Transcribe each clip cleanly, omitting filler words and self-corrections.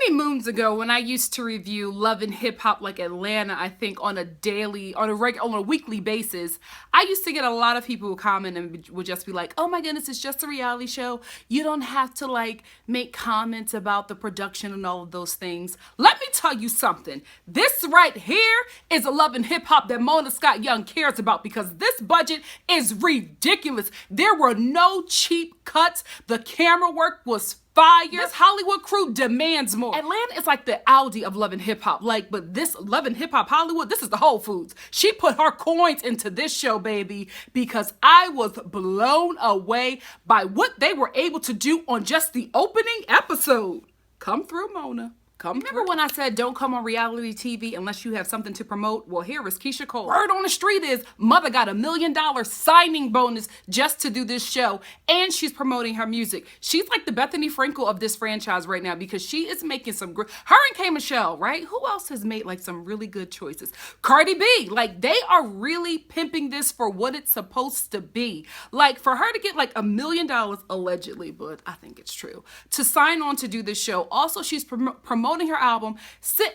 many moons ago when I used to review Love and Hip Hop like Atlanta, I think on a weekly basis, I used to get a lot of people who comment and would just be like, "Oh my goodness, it's just a reality show. You don't have to like make comments about the production and all of those things." Let me tell you something. This right here is a Love and Hip Hop that Mona Scott Young cares about, because this budget is ridiculous. There were no cheap cuts. The camera work was fire. This Hollywood crew demands more. Atlanta is like the Aldi of Love and Hip Hop. But this Love and Hip Hop Hollywood, this is the Whole Foods. She put her coins into this show, baby, because I was blown away by what they were able to do on just the opening episode. Come through, Mona. Remember when I said don't come on reality TV unless you have something to promote? Well, here is Keyshia Cole. Word on the street is mother got $1 million signing bonus just to do this show, and she's promoting her music. She's like the Bethany Frankel of this franchise right now, because she is making some her and K Michelle, right? Who else has made like some really good choices? Cardi B, like they are really pimping this for what it's supposed to be. Like for her to get like $1 million allegedly, but I think it's true, to sign on to do this show. Also, she's promoting her album.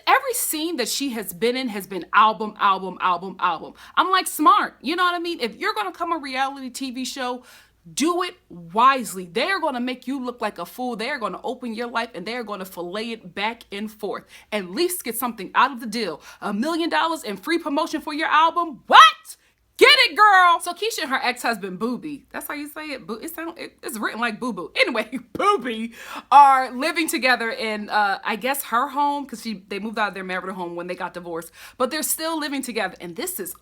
Every scene that she has been in has been album. I'm like, smart. You know what I mean? If you're going to come on a reality TV show, do it wisely. They're going to make you look like a fool. They're going to open your life and they're going to fillet it back and forth. At least get something out of the deal. $1 million and free promotion for your album? What? Get it, girl! So Keyshia and her ex-husband, Boobie, that's how you say it? It's written like boo-boo. Anyway, Boobie are living together in, I guess, her home, because they moved out of their marital home when they got divorced. But they're still living together. And this is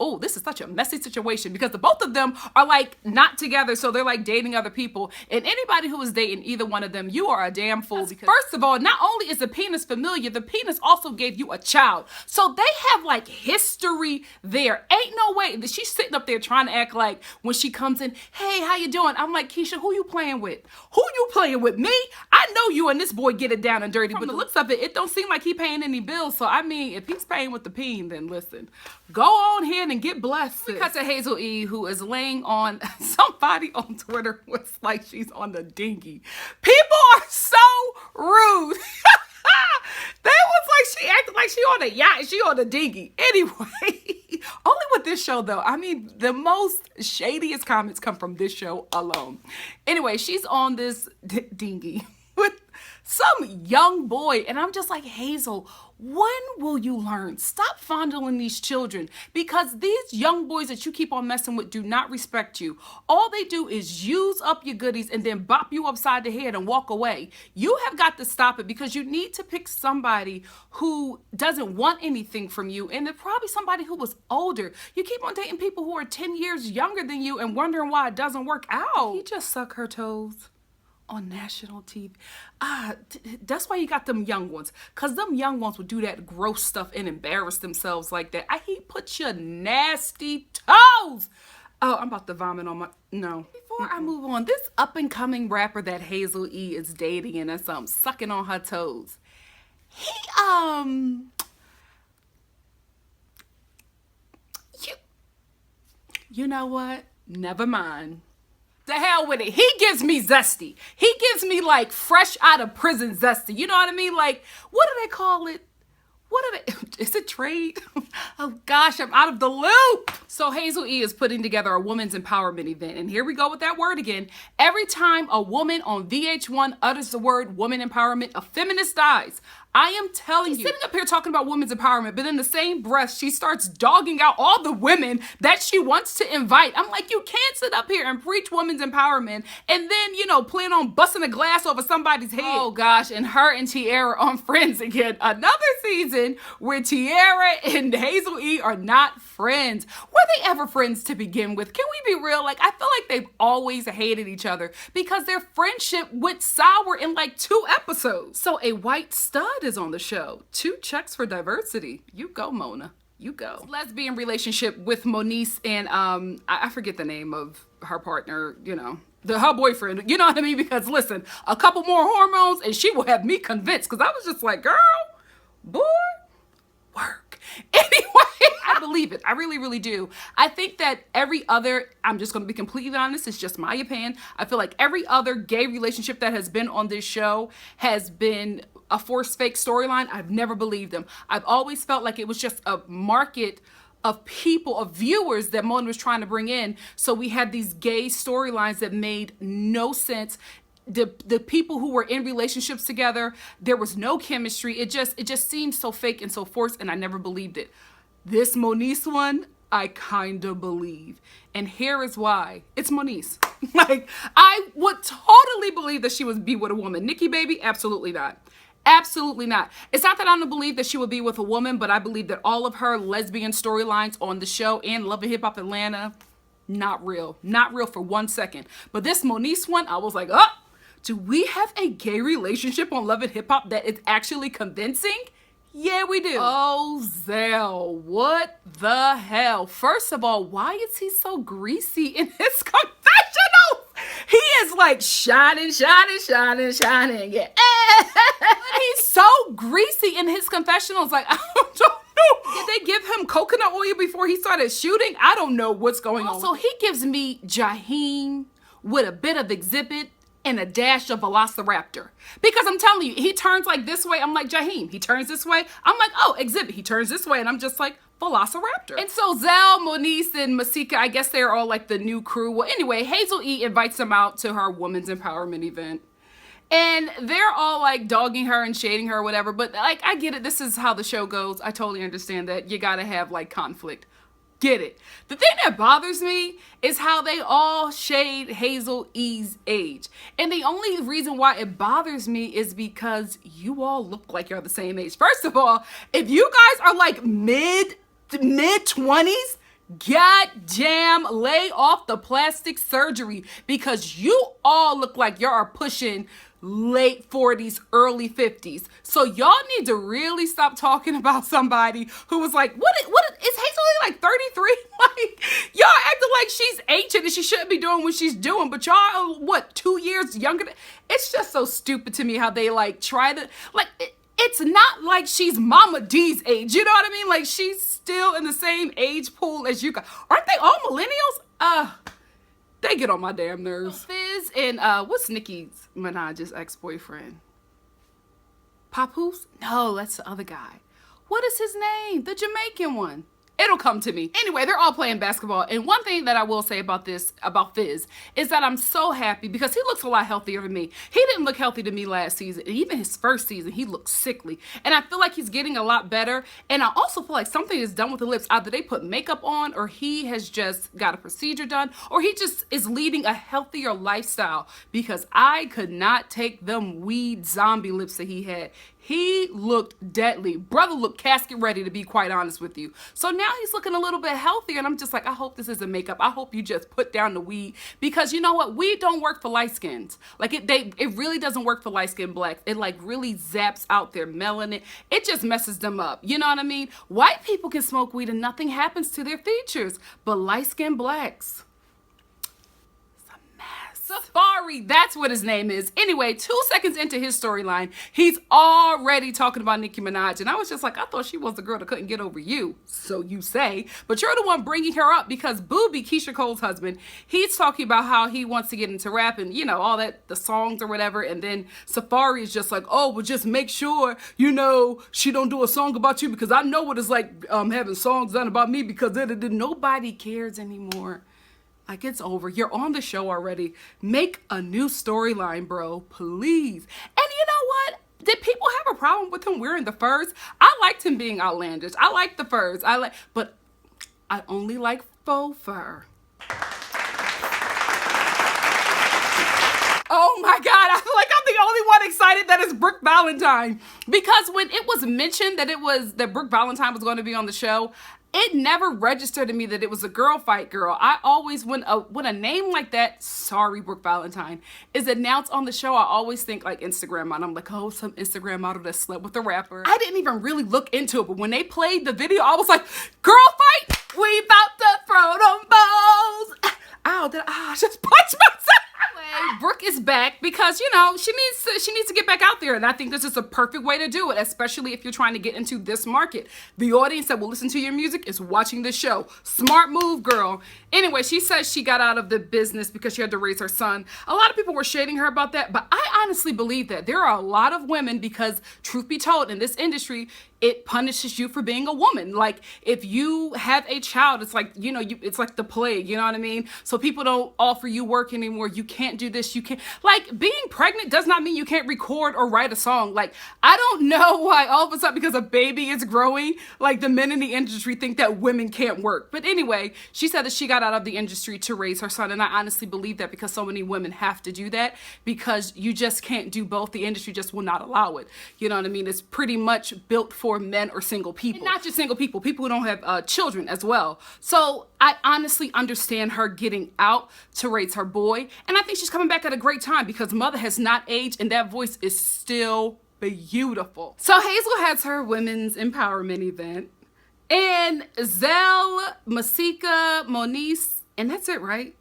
such a messy situation, because the both of them are, like, not together, so they're, like, dating other people. And anybody who is dating either one of them, you are a damn fool. Because first of all, not only is the penis familiar, the penis also gave you a child. So they have, like, history there. Ain't no way that she's sitting up there trying to act like when she comes in, "Hey, how you doing?" I'm like, Keyshia, who you playing with? Who you playing with? Me? I know you and this boy get it down and dirty, but the looks of it, it don't seem like he paying any bills. So I mean, if he's paying with the peen, then listen, go on here and get blessed. We cut to Hazel E, who is laying on somebody on Twitter was like she's on the dinghy. People are so rude. They was like, she acted like she on a yacht, she on a dinghy. Anyway, only with this show though. I mean, the most shadiest comments come from this show alone. Anyway, she's on this dinghy with some young boy, and I'm just like, Hazel, when will you learn? Stop fondling these children, because these young boys that you keep on messing with do not respect you. All they do is use up your goodies and then bop you upside the head and walk away. You have got to stop it, because you need to pick somebody who doesn't want anything from you, and it's probably somebody who was older. You keep on dating people who are 10 years younger than you and wondering why it doesn't work out. He just suck her toes on national TV. That's why you got them young ones, because them young ones would do that gross stuff and embarrass themselves like that. He put your nasty toes. Oh, I'm about to vomit on my, no. Before I move on, this up and coming rapper that Hazel E is dating and that's sucking on her toes. You know what? Never mind. The hell with it. He gives me zesty. He gives me like fresh out of prison zesty. You know what I mean? Like, what do they call it? Is it trade? Oh gosh, I'm out of the loop. So Hazel E is putting together a women's empowerment event. And here we go with that word again. Every time a woman on VH1 utters the word woman empowerment, a feminist dies. I am telling you, sitting up here talking about women's empowerment, but in the same breath, she starts dogging out all the women that she wants to invite. I'm like, you can't sit up here and preach women's empowerment and then, plan on busting a glass over somebody's head. Oh gosh, and her and Tiara on Friends again. Another season where Tiara and Hazel E are not friends. Were they ever friends to begin with? Can we be real? Like, I feel like they've always hated each other, because their friendship went sour in like 2 episodes. So a white stud is on the show. 2 checks for diversity. You go, Mona. You go. Lesbian relationship with Moniece and I forget the name of her partner, her boyfriend. You know what I mean? Because listen, a couple more hormones and she will have me convinced, because I was just like, girl, boy, work. Anyway, I believe it. I really, really do. I think that I'm just going to be completely honest, it's just my opinion. I feel like every other gay relationship that has been on this show has been a forced fake storyline, I've never believed them. I've always felt like it was just a market of people, of viewers that Mona was trying to bring in. So we had these gay storylines that made no sense. The people who were in relationships together, there was no chemistry. It just seemed so fake and so forced, and I never believed it. This Moniece one, I kind of believe. And here is why. It's Moniece. Like, I would totally believe that she would be with a woman. Nikki baby, absolutely not. Absolutely not. It's not that I don't believe that she would be with a woman, but I believe that all of her lesbian storylines on the show and Love and Hip Hop Atlanta, not real. Not real for 1 second. But this Moniece one, I was like, oh, do we have a gay relationship on Love and Hip Hop that is actually convincing? Yeah, we do. Oh, Zell, what the hell? First of all, why is he so greasy in his confessionals? He is like shining. Yeah. But he's so greasy in his confessionals. Like, I don't know. Did they give him coconut oil before he started shooting? I don't know what's going on. So he gives me Jaheim with a bit of Exhibit and a dash of Velociraptor. Because I'm telling you, he turns like this way, I'm like Jaheim. He turns this way, I'm like, oh, Exhibit. He turns this way, and I'm just like, Velociraptor. And so Zell, Moniece, and Masika, I guess they're all like the new crew. Well, anyway, Hazel E invites them out to her women's empowerment event. And they're all like dogging her and shading her or whatever. But like, I get it. This is how the show goes. I totally understand that. You gotta have like conflict. Get it. The thing that bothers me is how they all shade Hazel E's age. And the only reason why it bothers me is because you all look like you're the same age. First of all, if you guys are like mid 20s, goddamn, lay off the plastic surgery, because you all look like y'all are pushing late 40s, early 50s. So y'all need to really stop talking about somebody who was like, what is Hazel like 33? Like, y'all acting like she's ancient and she shouldn't be doing what she's doing, but y'all are, what, 2 years younger than, it's just so stupid to me how they like try to, like, it's not like she's Mama D's age, you know what I mean? Like, she's still in the same age pool as you guys. Aren't they all millennials? They get on my damn nerves. Fizz and what's Nicki Minaj's ex-boyfriend? Papoose? No, that's the other guy. What is his name? The Jamaican one. It'll come to me. Anyway, they're all playing basketball. And one thing that I will say about this, about Fizz, is that I'm so happy because he looks a lot healthier than me. He didn't look healthy to me last season. And even his first season, he looked sickly. And I feel like he's getting a lot better. And I also feel like something is done with the lips. Either they put makeup on, or he has just got a procedure done, or he just is leading a healthier lifestyle, because I could not take them weed zombie lips that he had. He looked deadly. Brother looked casket ready, to be quite honest with you. So now he's looking a little bit healthier, and I'm just like, I hope this isn't makeup. I hope you just put down the weed, because you know what? Weed don't work for light skins. Like, it really doesn't work for light skinned blacks. It like really zaps out their melanin. It just messes them up. You know what I mean? White people can smoke weed and nothing happens to their features, but light skinned blacks, Safari, that's what his name is. Anyway, 2 seconds into his storyline, he's already talking about Nicki Minaj. And I was just like, I thought she was the girl that couldn't get over you, so you say. But you're the one bringing her up, because Booby, Keisha Cole's husband, he's talking about how he wants to get into rap and, you know, all that, the songs or whatever. And then Safari is just like, oh, well, just make sure, you know, she don't do a song about you, because I know what it's like having songs done about me, because nobody cares anymore. Like, it's over. You're on the show already. Make a new storyline, bro. Please. And you know what? Did people have a problem with him wearing the furs? I liked him being outlandish. I like the furs. But I only like faux fur. Oh my God, I feel like I'm the only one excited that it's Brooke Valentine. Because when it was mentioned that Brooke Valentine was going to be on the show, it never registered to me that it was a girl fight girl. I always, when a name like that, sorry, Brooke Valentine, is announced on the show, I always think like Instagram model. I'm like, oh, some Instagram model that slept with a rapper. I didn't even really look into it, but when they played the video, I was like, girl fight? We about to throw them balls. Ow, I just punched myself. Brooke is back because, she needs to get back out there. And I think this is a perfect way to do it, especially if you're trying to get into this market. The audience that will listen to your music is watching this show. Smart move, girl. Anyway, she says she got out of the business because she had to raise her son. A lot of people were shading her about that, but I honestly believe that there are a lot of women because, truth be told, in this industry, it punishes you for being a woman. Like, if you have a child, it's like, it's like the plague, you know what I mean? So people don't offer you work anymore. You can't do this. You can't, like, being pregnant does not mean you can't record or write a song. Like, I don't know why all of a sudden, because a baby is growing, like, the men in the industry think that women can't work. But anyway, she said that she got out of the industry to raise her son. And I honestly believe that because so many women have to do that because you just can't do both. The industry just will not allow it. You know what I mean? It's pretty much built for men or single people. And not just single people who don't have children as well. So I honestly understand her getting out to raise her boy. And I think she's coming back at a great time because Mother has not aged and that voice is still beautiful. So Hazel has her women's empowerment event. And Zell, Masika, Moniece, and that's it, right?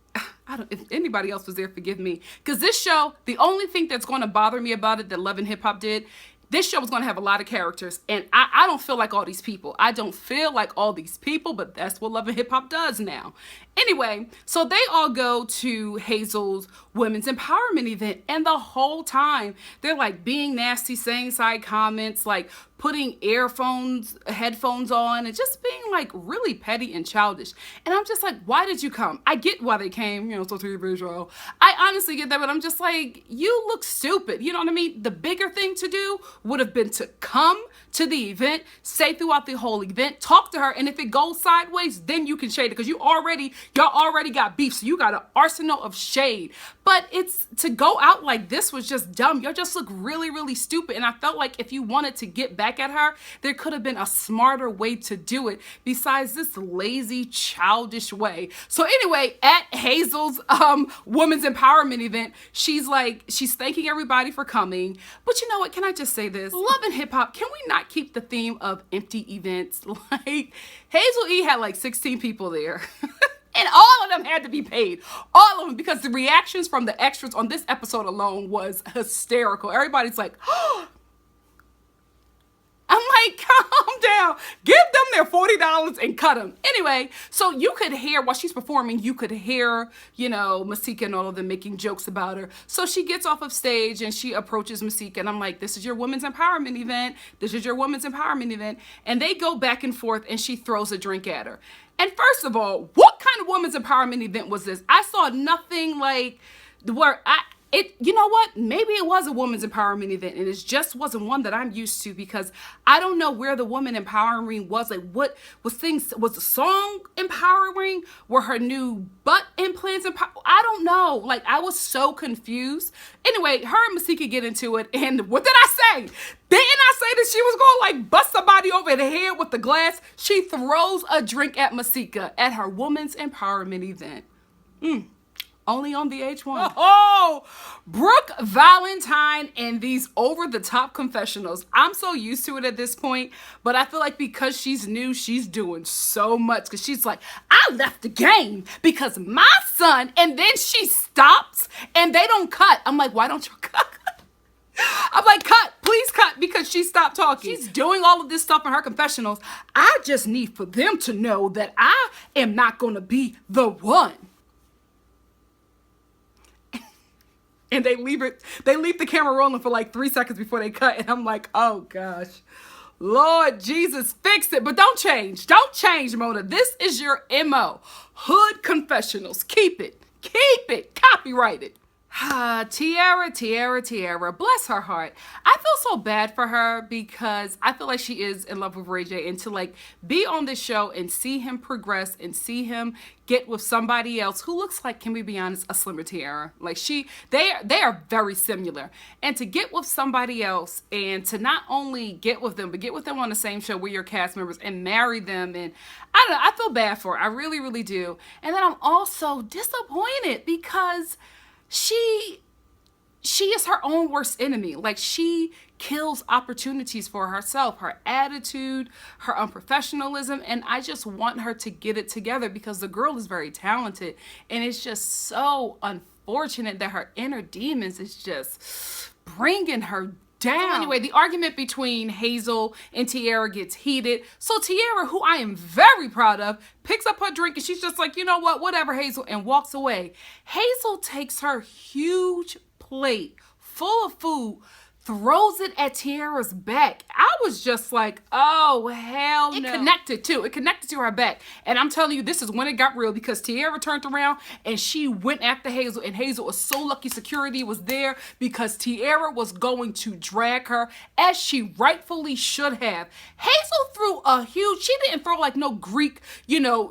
If anybody else was there, forgive me. Because this show, the only thing that's going to bother me about it that Love and Hip Hop did, this show was going to have a lot of characters. And I don't feel like all these people. I don't feel like all these people, but that's what Love and Hip Hop does now. Anyway, so they all go to Hazel's women's empowerment event. And the whole time, they're like being nasty, saying side comments, like putting headphones on, and just being like really petty and childish. And I'm just like, why did you come? I get why they came, so TV show. I honestly get that, but I'm just like, you look stupid. You know what I mean? The bigger thing to do would have been to come to the event, stay throughout the whole event, talk to her, and if it goes sideways, then you can shade it, because y'all already got beef, so you got an arsenal of shade. But it's to go out like this was just dumb. Y'all just look really, really stupid. And I felt like if you wanted to get back at her, there could have been a smarter way to do it besides this lazy, childish way. So anyway, at Hazel's women's empowerment event, she's thanking everybody for coming. But you know what? Can I just say this? Love and Hip Hop, can we not keep the theme of empty events? Like, Hazel E had like 16 people there. And all of them had to be paid. All of them, because the reactions from the extras on this episode alone was hysterical. Everybody's like, oh. I'm like, calm down. Give them their $40 and cut them. Anyway, so you could hear, while she's performing, you could hear, Masika and all of them making jokes about her. So she gets off of stage and she approaches Masika, and I'm like, this is your women's empowerment event. This is your women's empowerment event. And they go back and forth, and she throws a drink at her. And first of all, what kind of women's empowerment event was this? I saw nothing like where you know what? Maybe it was a women's empowerment event, and it just wasn't one that I'm used to, because I don't know where the woman empowering was. Like, what was the song empowering? Were her new butt implants I don't know. Like, I was so confused. Anyway, her and Masika get into it, and what did I say? Didn't I say that she was going to like bust somebody over the head with the glass? She throws a drink at Masika at her women's empowerment event. Only on VH1. Oh, Brooke Valentine and these over-the-top confessionals. I'm so used to it at this point, but I feel like because she's new, she's doing so much. Because she's like, I left the game because my son, and then she stops and they don't cut. I'm like, why don't you cut? I'm like, cut, please cut, because she stopped talking. She's doing all of this stuff in her confessionals. I just need for them to know that I am not going to be the one. And they leave the camera rolling for like 3 seconds before they cut. And I'm like, oh gosh, Lord Jesus, fix it. But don't change, Mona. This is your MO. Hood confessionals. Keep it, copyright it. Tiara, bless her heart. I feel so bad for her because I feel like she is in love with Ray J, and to like be on this show and see him progress and see him get with somebody else who looks like, can we be honest, a slimmer Tiara. Like they are very similar. And to get with somebody else and to not only get with them, but get with them on the same show with your cast members and marry them. And I don't know, I feel bad for her. I really, really do. And then I'm also disappointed because she is her own worst enemy. Like, she kills opportunities for herself, her attitude, her unprofessionalism, and I just want her to get it together because the girl is very talented, and it's just so unfair unfortunate that her inner demons is just bringing her down. So anyway, the argument between Hazel and Tiara gets heated. So Tiara, who I am very proud of, picks up her drink and she's just like, you know what, whatever, Hazel, and walks away. Hazel takes her huge plate full of food, throws it at Tiara's back. I was just like, oh, hell no. It connected too. It connected to her back. And I'm telling you, this is when it got real, because Tiara turned around and she went after Hazel. And Hazel was so lucky security was there, because Tiara was going to drag her, as she rightfully should have. Hazel threw a huge, she didn't throw like no Greek,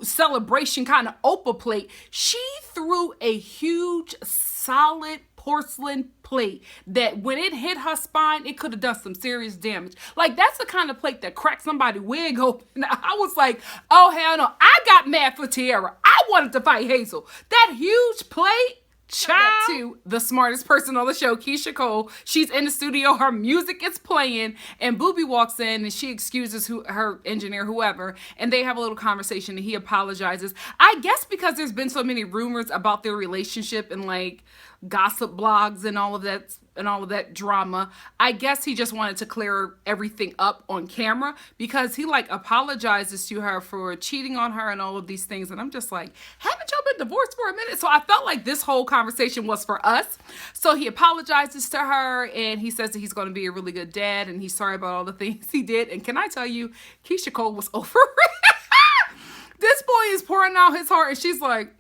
celebration kind of Oprah plate. She threw a huge, solid porcelain plate that when it hit her spine, it could have done some serious damage. Like, that's the kind of plate that cracked somebody's wig open. I was like, oh, hell no. I got mad for Tiara. I wanted to fight Hazel. That huge plate, child. To the smartest person on the show, Keisha Cole. She's in the studio, her music is playing, and Booby walks in and she excuses her engineer, whoever, and they have a little conversation and he apologizes. I guess because there's been so many rumors about their relationship and like gossip blogs and all of that drama. I guess he just wanted to clear everything up on camera, because he like apologizes to her for cheating on her and all of these things. And I'm just like, haven't y'all been divorced for a minute? So I felt like this whole conversation was for us. So he apologizes to her and he says that he's going to be a really good dad and he's sorry about all the things he did. And can I tell you, Keisha Cole was over it. This boy is pouring out his heart and she's like,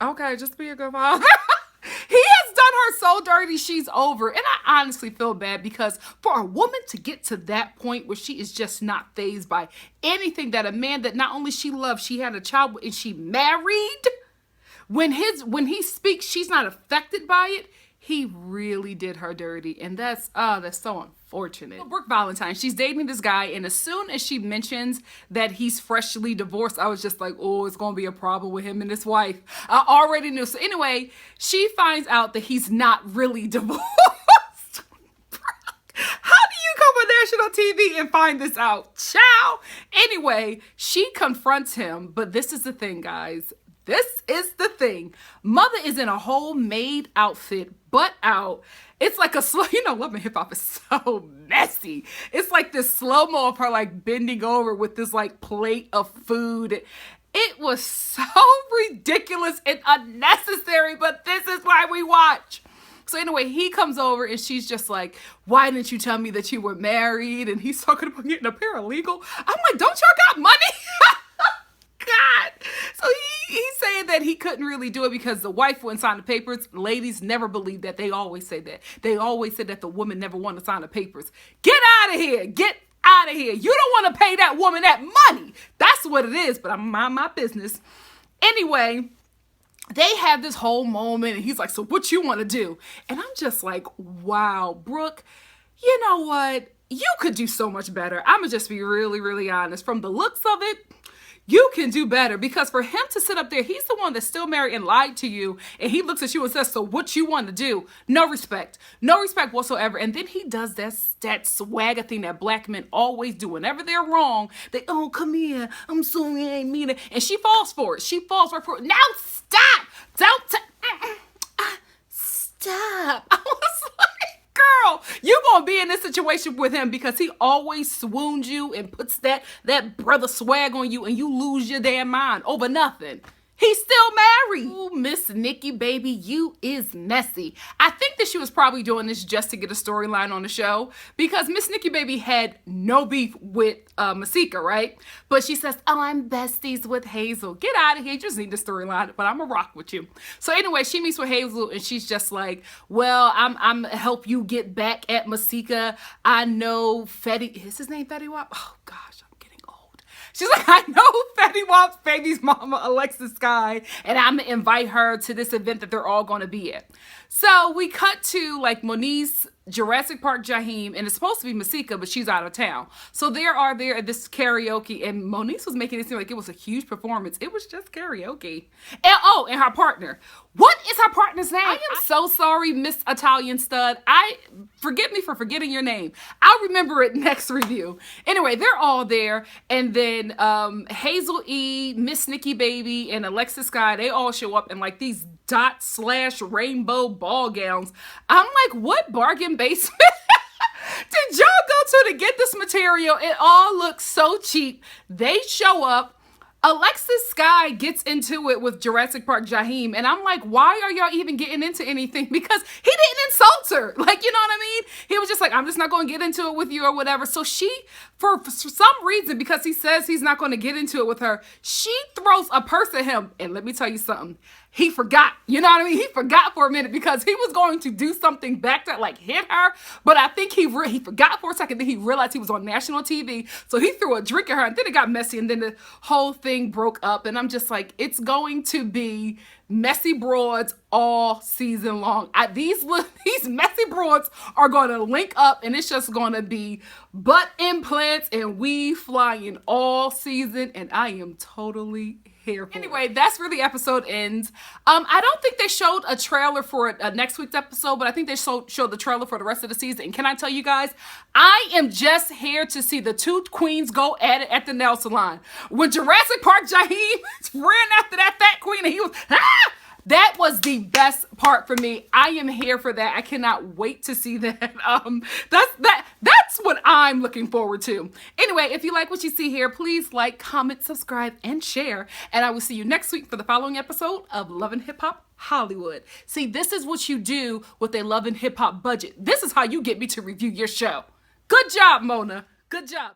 okay, just be a good father. He has done her so dirty, she's over. And I honestly feel bad, because for a woman to get to that point where she is just not fazed by anything that a man that not only she loved, she had a child with, and she married, when he speaks, she's not affected by it. He really did her dirty. And that's so unfortunate. Brooke Valentine, she's dating this guy, and as soon as she mentions that he's freshly divorced, I was just like, oh, it's gonna be a problem with him and his wife. I already knew. So anyway, she finds out that he's not really divorced. How do you come on national TV and find this out? Ciao. Anyway, she confronts him, but this is the thing, guys. This is the thing. Mother is in a whole maid outfit, butt out. It's like a slow, Love and Hip Hop is so messy. It's like this slow-mo of her like bending over with this like plate of food. It was so ridiculous and unnecessary, but this is why we watch. So anyway, he comes over and she's just like, why didn't you tell me that you were married? And he's talking about getting a paralegal. I'm like, don't y'all got money? God. So he's saying that he couldn't really do it because the wife wouldn't sign the papers. Ladies never believe that. They always say that. They always say that the woman never wanted to sign the papers. Get out of here. Get out of here. You don't want to pay that woman that money. That's what it is, but I'm mind my business. Anyway, they have this whole moment and he's like, so what you want to do? And I'm just like, wow, Brooke, you know what? You could do so much better. I'm going to just be really, really honest. From the looks of it, you can do better, because for him to sit up there, he's the one that's still married and lied to you, and he looks at you and says, so what you want to do? No respect whatsoever. And then he does that swagger thing that black men always do whenever they're wrong. They, oh, come here, I'm sorry, I ain't mean it. And she falls for it. She falls right for it. Now stop. Stop. I was like, girl, you gonna be in this situation with him because he always swoons you and puts that brother swag on you, and you lose your damn mind over nothing. He's still married. Ooh, Miss Nikki, baby, you is messy. I think that she was probably doing this just to get a storyline on the show, because Miss Nikki, baby, had no beef with Masika, right? But she says, oh, I'm besties with Hazel. Get out of here. You just need the storyline, but I'm going to rock with you. So anyway, she meets with Hazel, and she's just like, well, I'm help you get back at Masika. I know Fetty, is his name Fetty Wap? Oh, gosh. She's like, I know Fetty Wap's baby's mama, Alexis Sky, and I'm going to invite her to this event that they're all going to be at. So we cut to like Moniece, Jurassic Park Jaheim, and it's supposed to be Masika, but she's out of town. So they are there at this karaoke, and Moniece was making it seem like it was a huge performance. It was just karaoke. And oh, and her partner. What is her partner's name? I am so sorry, Miss Italian Stud. Forgive me for forgetting your name. I'll remember it next review. Anyway, they're all there, and then Hazel E, Miss Nikki Baby, and Alexis Sky, they all show up in like these dot/rainbow ball gowns. I'm like, what bargain basement did y'all go to get this material? It all looks so cheap. They show up. Alexis Sky gets into it with Jurassic Park Jaheim, and I'm like, why are y'all even getting into anything? Because he didn't insult her. Like, you know what I mean? He was just like, I'm just not going to get into it with you or whatever. So she, for some reason, because he says he's not going to get into it with her, she throws a purse at him. And let me tell you something. He forgot, you know what I mean? He forgot for a minute because he was going to do something back to like hit her. But I think he forgot for a second. Then he realized he was on national TV. So he threw a drink at her, and then it got messy, and then the whole thing broke up. And I'm just like, it's going to be messy broads all season long. These messy broads are going to link up, and it's just going to be butt implants and weave flying all season. And I am totally here for anyway, that's where the episode ends. I don't think they showed a trailer for next week's episode, but I think they showed the trailer for the rest of the season. And can I tell you guys, I am just here to see the two queens go at it at the nail salon. When Jurassic Park Jaheim ran after that fat queen and he was, that was the best part for me. I am here for that. I cannot wait to see that. That's what I'm looking forward to. Anyway, if you like what you see here, please like, comment, subscribe, and share. And I will see you next week for the following episode of Love and Hip Hop Hollywood. See, this is what you do with a Love and Hip Hop budget. This is how you get me to review your show. Good job, Mona. Good job.